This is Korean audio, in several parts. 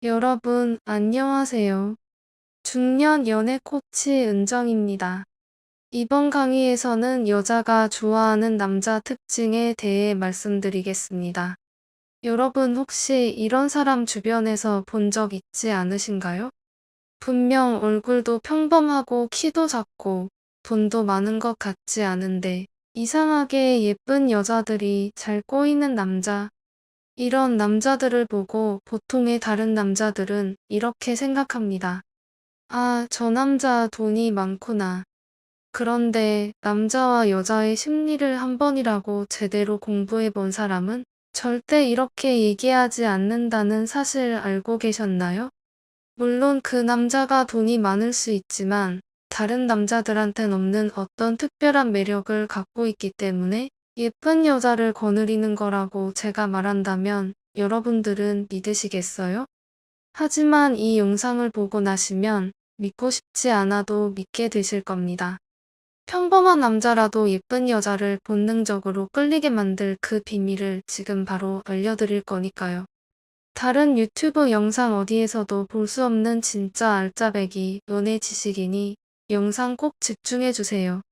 여러분, 안녕하세요. 중년 연애 코치 은정입니다. 이번 강의에서는 여자가 좋아하는 남자 특징에 대해 말씀드리겠습니다. 여러분 혹시 이런 사람 주변에서 본 적 있지 않으신가요? 분명 얼굴도 평범하고 키도 작고 돈도 많은 것 같지 않은데 이상하게 예쁜 여자들이 잘 꼬이는 남자. 이런 남자들을 보고 보통의 다른 남자들은 이렇게 생각합니다. 아, 저 남자 돈이 많구나. 그런데 남자와 여자의 심리를 한 번이라도 제대로 공부해 본 사람은 절대 이렇게 얘기하지 않는다는 사실 알고 계셨나요? 물론 그 남자가 돈이 많을 수 있지만 다른 남자들한텐 없는 어떤 특별한 매력을 갖고 있기 때문에 예쁜 여자를 거느리는 거라고 제가 말한다면 여러분들은 믿으시겠어요? 하지만 이 영상을 보고 나시면 믿고 싶지 않아도 믿게 되실 겁니다. 평범한 남자라도 예쁜 여자를 본능적으로 끌리게 만들 그 비밀을 지금 바로 알려드릴 거니까요. 다른 유튜브 영상 어디에서도 볼 수 없는 진짜 알짜배기 연애 지식이니 영상 꼭 집중해주세요.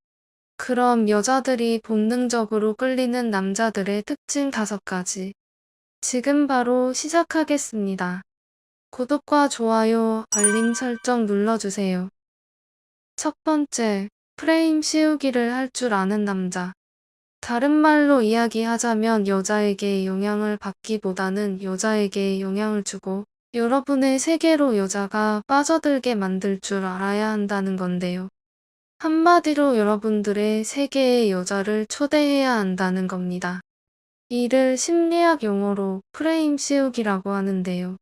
그럼 여자들이 본능적으로 끌리는 남자들의 특징 5가지. 지금 바로 시작하겠습니다. 구독과 좋아요, 알림 설정 눌러주세요. 첫 번째, 프레임 씌우기를 할 줄 아는 남자. 다른 말로 이야기하자면 여자에게 영향을 받기보다는 여자에게 영향을 주고 여러분의 세계로 여자가 빠져들게 만들 줄 알아야 한다는 건데요. 한마디로 여러분들의 세계에 여자를 초대해야 한다는 겁니다. 이를 심리학 용어로 프레임 씌우기라고 하는데요.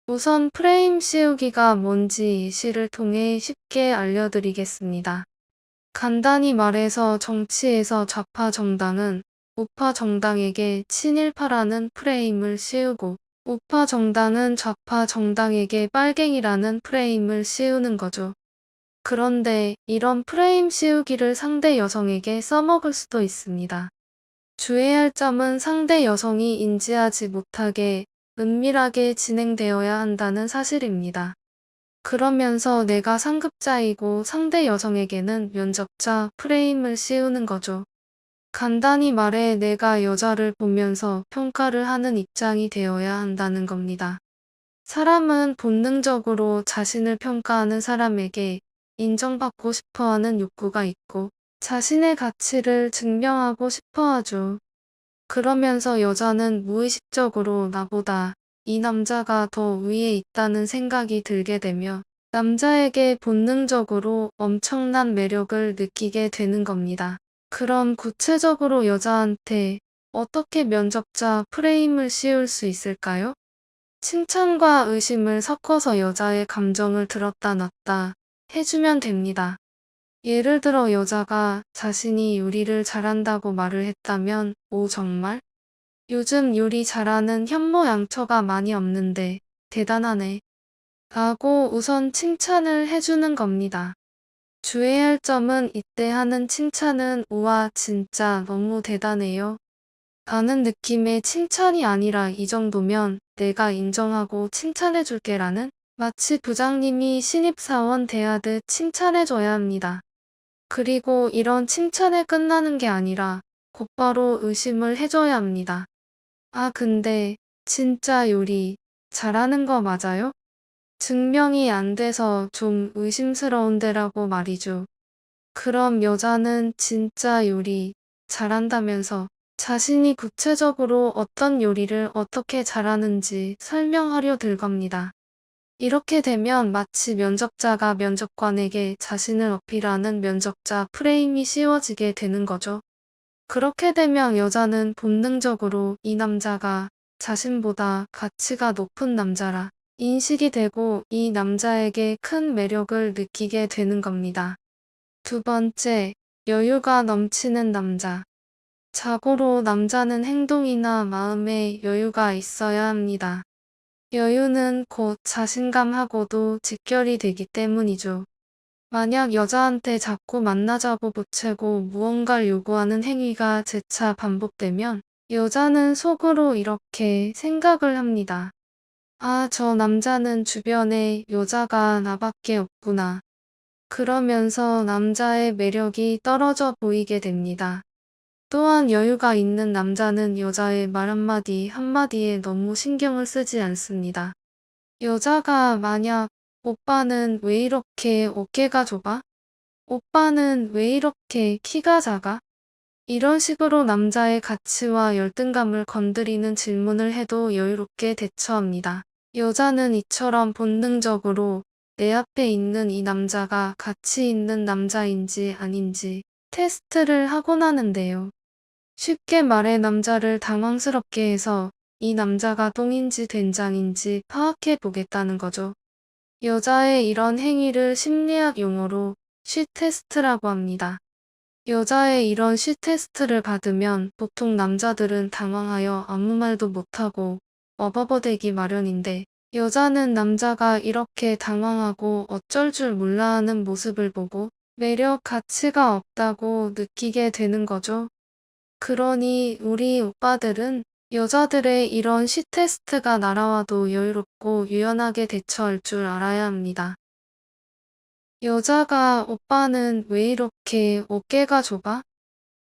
우선 프레임 씌우기가 뭔지 예시를 통해 쉽게 알려드리겠습니다. 간단히 말해서 정치에서 좌파 정당은 우파 정당에게 친일파라는 프레임을 씌우고 우파 정당은 좌파 정당에게 빨갱이라는 프레임을 씌우는 거죠. 그런데 이런 프레임 씌우기를 상대 여성에게 써먹을 수도 있습니다. 주의할 점은 상대 여성이 인지하지 못하게 은밀하게 진행되어야 한다는 사실입니다. 그러면서 내가 상급자이고 상대 여성에게는 면접자 프레임을 씌우는 거죠. 간단히 말해 내가 여자를 보면서 평가를 하는 입장이 되어야 한다는 겁니다. 사람은 본능적으로 자신을 평가하는 사람에게 인정받고 싶어하는 욕구가 있고 자신의 가치를 증명하고 싶어하죠. 그러면서 여자는 무의식적으로 나보다 이 남자가 더 위에 있다는 생각이 들게 되며 남자에게 본능적으로 엄청난 매력을 느끼게 되는 겁니다. 그럼 구체적으로 여자한테 어떻게 면접자 프레임을 씌울 수 있을까요? 칭찬과 의심을 섞어서 여자의 감정을 들었다 놨다 해주면 됩니다. 예를 들어 여자가 자신이 요리를 잘한다고 말을 했다면, 오 정말? 요즘 요리 잘하는 현모양처가 많이 없는데 대단하네. 라고 우선 칭찬을 해주는 겁니다. 주의할 점은 이때 하는 칭찬은 우와 진짜 너무 대단해요. 라는 느낌의 칭찬이 아니라 이 정도면 내가 인정하고 칭찬해줄게 라는 마치 부장님이 신입사원 대하듯 칭찬해줘야 합니다. 그리고 이런 칭찬에 끝나는 게 아니라 곧바로 의심을 해줘야 합니다. 아, 근데 진짜 요리 잘하는 거 맞아요? 증명이 안 돼서 좀 의심스러운데라고 말이죠. 그럼 여자는 진짜 요리 잘한다면서 자신이 구체적으로 어떤 요리를 어떻게 잘하는지 설명하려 들 겁니다. 이렇게 되면 마치 면접자가 면접관에게 자신을 어필하는 면접자 프레임이 씌워지게 되는 거죠. 그렇게 되면 여자는 본능적으로 이 남자가 자신보다 가치가 높은 남자라 인식이 되고 이 남자에게 큰 매력을 느끼게 되는 겁니다. 두 번째, 여유가 넘치는 남자. 자고로 남자는 행동이나 마음에 여유가 있어야 합니다. 여유는 곧 자신감하고도 직결이 되기 때문이죠. 만약 여자한테 자꾸 만나자고 보채고 무언가를 요구하는 행위가 재차 반복되면 여자는 속으로 이렇게 생각을 합니다. 아, 저 남자는 주변에 여자가 나밖에 없구나. 그러면서 남자의 매력이 떨어져 보이게 됩니다. 또한 여유가 있는 남자는 여자의 말 한마디 한마디에 너무 신경을 쓰지 않습니다. 여자가 만약 오빠는 왜 이렇게 어깨가 좁아? 오빠는 왜 이렇게 키가 작아? 이런 식으로 남자의 가치와 열등감을 건드리는 질문을 해도 여유롭게 대처합니다. 여자는 이처럼 본능적으로 내 앞에 있는 이 남자가 가치 있는 남자인지 아닌지 테스트를 하곤 하는데요. 쉽게 말해 남자를 당황스럽게 해서 이 남자가 똥인지 된장인지 파악해 보겠다는 거죠. 여자의 이런 행위를 심리학 용어로 쉬 테스트라고 합니다. 여자의 이런 쉬 테스트를 받으면 보통 남자들은 당황하여 아무 말도 못하고 어버버대기 마련인데 여자는 남자가 이렇게 당황하고 어쩔 줄 몰라 하는 모습을 보고 매력 가치가 없다고 느끼게 되는 거죠. 그러니 우리 오빠들은 여자들의 이런 쉬 테스트가 날아와도 여유롭고 유연하게 대처할 줄 알아야 합니다. 여자가 오빠는 왜 이렇게 어깨가 좁아?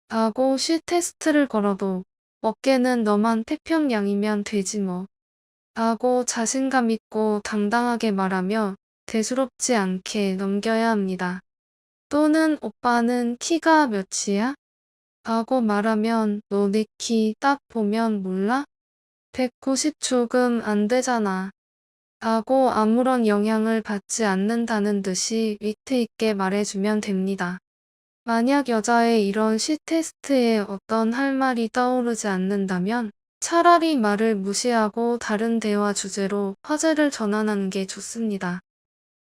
라고 쉬 테스트를 걸어도 어깨는 너만 태평양이면 되지 뭐. 라고 자신감 있고 당당하게 말하며 대수롭지 않게 넘겨야 합니다. 또는 오빠는 키가 몇이야? 라고 말하면 너 내 키 딱 보면 몰라? 190 조금 안 되잖아. 라고 아무런 영향을 받지 않는다는 듯이 위트 있게 말해주면 됩니다. 만약 여자의 이런 쉬 테스트에 어떤 할 말이 떠오르지 않는다면 차라리 말을 무시하고 다른 대화 주제로 화제를 전환하는 게 좋습니다.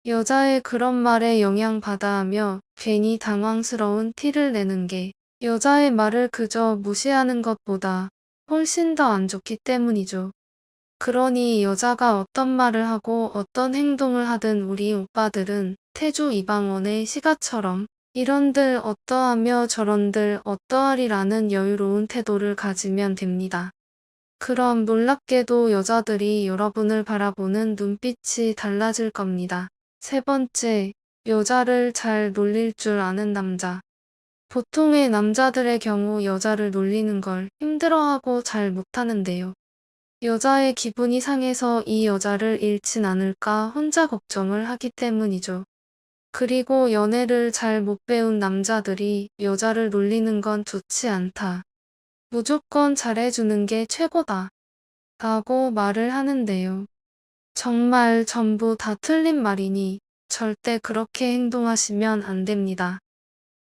여자의 그런 말에 영향받아 하며 괜히 당황스러운 티를 내는 게 여자의 말을 그저 무시하는 것보다 훨씬 더 안 좋기 때문이죠. 그러니 여자가 어떤 말을 하고 어떤 행동을 하든 우리 오빠들은 태조 이방원의 시가처럼 이런들 어떠하며 저런들 어떠하리라는 여유로운 태도를 가지면 됩니다. 그럼 놀랍게도 여자들이 여러분을 바라보는 눈빛이 달라질 겁니다. 세 번째, 여자를 잘 놀릴 줄 아는 남자. 보통의 남자들의 경우 여자를 놀리는 걸 힘들어하고 잘 못하는데요. 여자의 기분이 상해서 이 여자를 잃진 않을까 혼자 걱정을 하기 때문이죠. 그리고 연애를 잘 못 배운 남자들이 여자를 놀리는 건 좋지 않다. 무조건 잘해주는 게 최고다. 라고 말을 하는데요. 정말 전부 다 틀린 말이니 절대 그렇게 행동하시면 안 됩니다.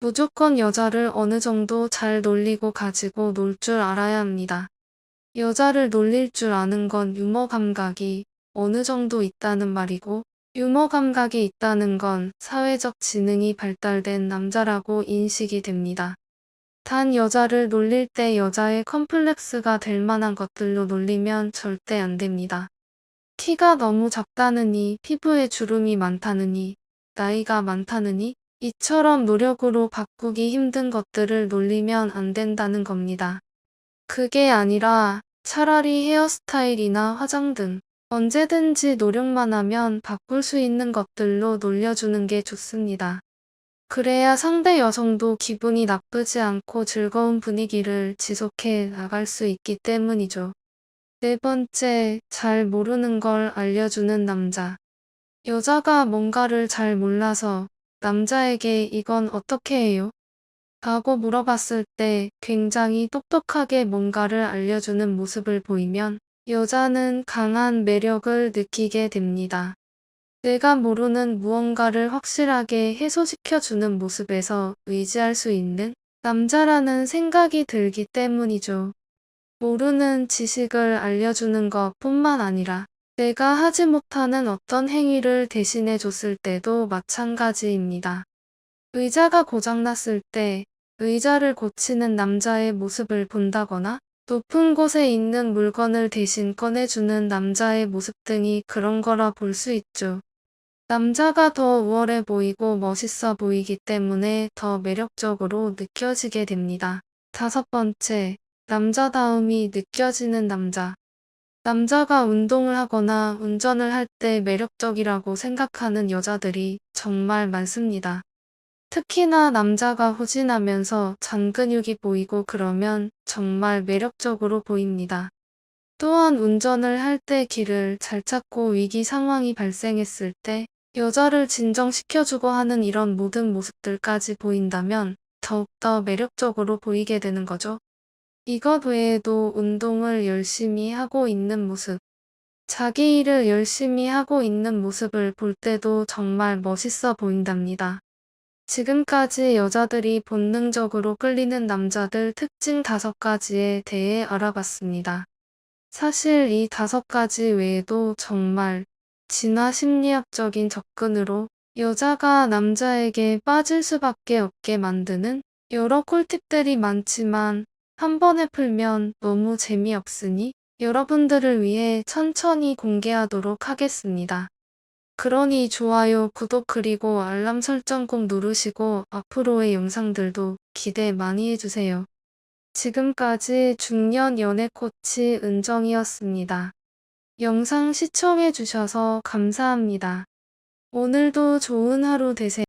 무조건 여자를 어느 정도 잘 놀리고 가지고 놀 줄 알아야 합니다. 여자를 놀릴 줄 아는 건 유머 감각이 어느 정도 있다는 말이고, 유머 감각이 있다는 건 사회적 지능이 발달된 남자라고 인식이 됩니다. 단 여자를 놀릴 때 여자의 컴플렉스가 될 만한 것들로 놀리면 절대 안 됩니다. 키가 너무 작다느니, 피부에 주름이 많다느니, 나이가 많다느니, 이처럼 노력으로 바꾸기 힘든 것들을 놀리면 안 된다는 겁니다. 그게 아니라 차라리 헤어스타일이나 화장 등 언제든지 노력만 하면 바꿀 수 있는 것들로 놀려주는 게 좋습니다. 그래야 상대 여성도 기분이 나쁘지 않고 즐거운 분위기를 지속해 나갈 수 있기 때문이죠. 네 번째, 잘 모르는 걸 알려주는 남자. 여자가 뭔가를 잘 몰라서 남자에게 이건 어떻게 해요? 라고 물어봤을 때 굉장히 똑똑하게 뭔가를 알려주는 모습을 보이면 여자는 강한 매력을 느끼게 됩니다. 내가 모르는 무언가를 확실하게 해소시켜주는 모습에서 의지할 수 있는 남자라는 생각이 들기 때문이죠. 모르는 지식을 알려주는 것뿐만 아니라 내가 하지 못하는 어떤 행위를 대신해 줬을 때도 마찬가지입니다. 의자가 고장났을 때 의자를 고치는 남자의 모습을 본다거나 높은 곳에 있는 물건을 대신 꺼내주는 남자의 모습 등이 그런 거라 볼 수 있죠. 남자가 더 우월해 보이고 멋있어 보이기 때문에 더 매력적으로 느껴지게 됩니다. 다섯 번째, 남자다움이 느껴지는 남자. 남자가 운동을 하거나 운전을 할 때 매력적이라고 생각하는 여자들이 정말 많습니다. 특히나 남자가 후진하면서 잔근육이 보이고 그러면 정말 매력적으로 보입니다. 또한 운전을 할 때 길을 잘 찾고 위기 상황이 발생했을 때 여자를 진정시켜주고 하는 이런 모든 모습들까지 보인다면 더욱더 매력적으로 보이게 되는 거죠. 이것 외에도 운동을 열심히 하고 있는 모습, 자기 일을 열심히 하고 있는 모습을 볼 때도 정말 멋있어 보인답니다. 지금까지 여자들이 본능적으로 끌리는 남자들 특징 5가지에 대해 알아봤습니다. 사실 이 5가지 외에도 정말 진화 심리학적인 접근으로 여자가 남자에게 빠질 수밖에 없게 만드는 여러 꿀팁들이 많지만 한 번에 풀면 너무 재미없으니 여러분들을 위해 천천히 공개하도록 하겠습니다. 그러니 좋아요, 구독 그리고 알람 설정 꼭 누르시고 앞으로의 영상들도 기대 많이 해주세요. 지금까지 중년 연애 코치 은정이었습니다. 영상 시청해주셔서 감사합니다. 오늘도 좋은 하루 되세요.